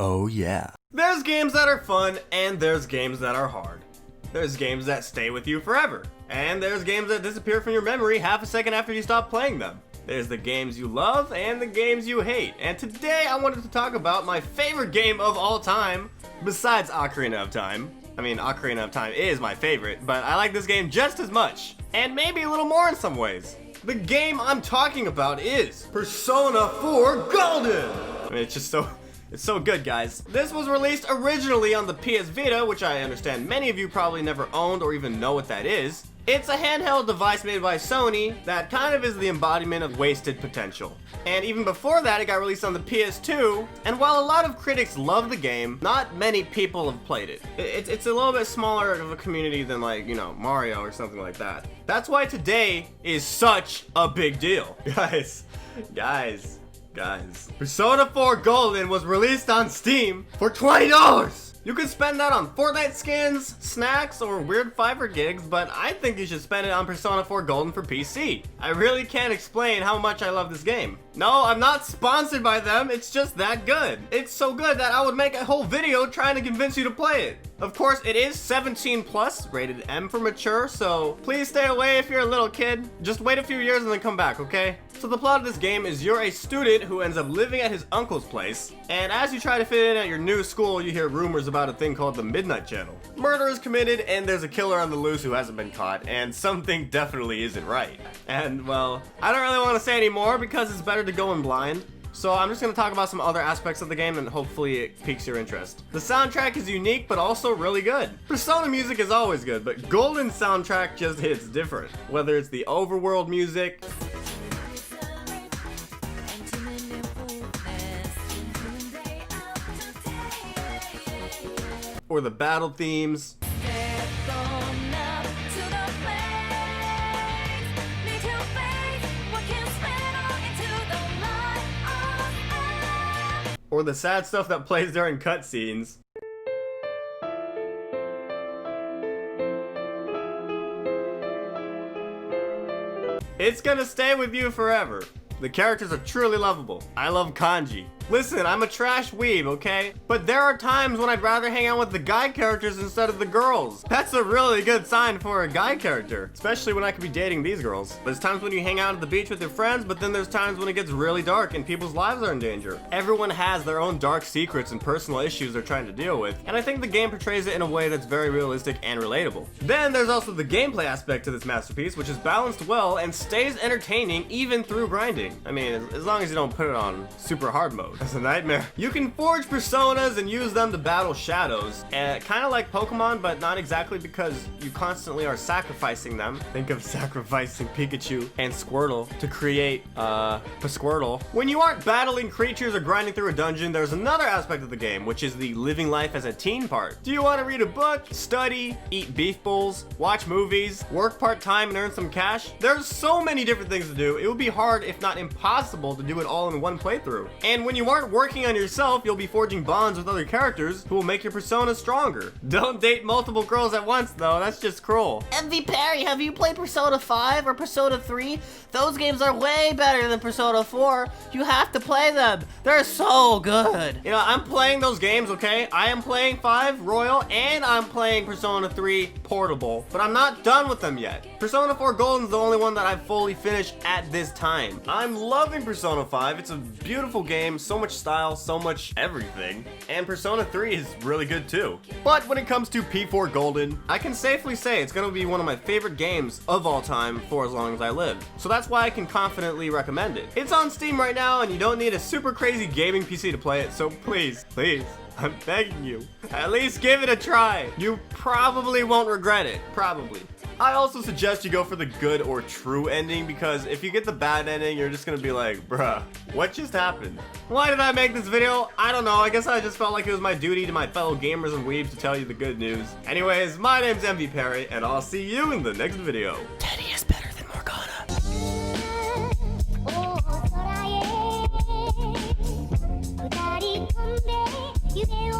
Oh yeah. There's games that are fun, and there's games that are hard. There's games that stay with you forever, and there's games that disappear from your memory half a second after you stop playing them. There's the games you love and the games you hate, and today I wanted to talk about my favorite game of all time, besides Ocarina of Time. I mean, Ocarina of Time is my favorite, but I like this game just as much, and maybe a little more in some ways. The game I'm talking about is Persona 4 Golden! I mean, it's so good, guys. This was released originally on the PS Vita, which I understand many of you probably never owned or even know what that is. It's a handheld device made by Sony that kind of is the embodiment of wasted potential. And even before that, it got released on the PS2, and while a lot of critics love the game, not many people have played it. It's a little bit smaller of a community than, like, you know, Mario or something like that. That's why today is such a big deal. Guys, Persona 4 Golden was released on Steam for $20! You could spend that on Fortnite skins, snacks, or weird Fiverr gigs, but I think you should spend it on Persona 4 Golden for PC. I really can't explain how much I love this game. No, I'm not sponsored by them, it's just that good. It's so good that I would make a whole video trying to convince you to play it. Of course, it is 17+, rated M for mature, so please stay away if you're a little kid. Just wait a few years and then come back, okay? So the plot of this game is you're a student who ends up living at his uncle's place, and as you try to fit in at your new school, you hear rumors about a thing called the Midnight Channel. Murder is committed, and there's a killer on the loose who hasn't been caught, and something definitely isn't right. And, well, I don't really want to say any more because it's better to go in blind. So I'm just going to talk about some other aspects of the game and hopefully it piques your interest. The soundtrack is unique but also really good. Persona music is always good, but Golden soundtrack just hits different. Whether it's the overworld music, or the battle themes, or the sad stuff that plays during cutscenes. It's gonna stay with you forever. The characters are truly lovable. I love kanji. Listen, I'm a trash weeb, okay? But there are times when I'd rather hang out with the guy characters instead of the girls. That's a really good sign for a guy character, especially when I could be dating these girls. There's times when you hang out at the beach with your friends, but then there's times when it gets really dark and people's lives are in danger. Everyone has their own dark secrets and personal issues they're trying to deal with, and I think the game portrays it in a way that's very realistic and relatable. Then there's also the gameplay aspect to this masterpiece, which is balanced well and stays entertaining even through grinding. I mean, as long as you don't put it on super hard mode. That's a nightmare. You can forge personas and use them to battle shadows, kind of like Pokemon, but not exactly because you constantly are sacrificing them. Think of sacrificing Pikachu and Squirtle to create Pasquirtle. When you aren't battling creatures or grinding through a dungeon, there's another aspect of the game, which is the living life as a teen part. Do you want to read a book, study, eat beef bowls, watch movies, work part-time and earn some cash? There's so many different things to do. It would be hard, if not impossible, to do it all in one playthrough. And when you aren't working on yourself, you'll be forging bonds with other characters who will make your persona stronger. Don't date multiple girls at once though, that's just cruel. MVPerry, have you played Persona 5 or Persona 3? Those games are way better than Persona 4. You have to play them. They're so good. You know, I'm playing those games, okay? I am playing 5 Royal and I'm playing Persona 3 Portable, but I'm not done with them yet. Persona 4 Golden is the only one that I've fully finished at this time. I'm loving Persona 5. It's a beautiful game, so much style, so much everything, and Persona 3 is really good too. But when it comes to P4 Golden, I can safely say it's gonna be one of my favorite games of all time for as long as I live. So that's why I can confidently recommend it. It's on Steam right now and you don't need a super crazy gaming PC to play it, so please, I'm begging you, at least give it a try. You probably won't regret it, probably. I also suggest you go for the good or true ending, because if you get the bad ending, you're just gonna be like, bruh, what just happened? Why did I make this video? I don't know, I guess I just felt like it was my duty to my fellow gamers and weebs to tell you the good news. Anyways, my name's MVPerry, and I'll see you in the next video. Teddy is better than Morgana. 空へ二人飛んで夢を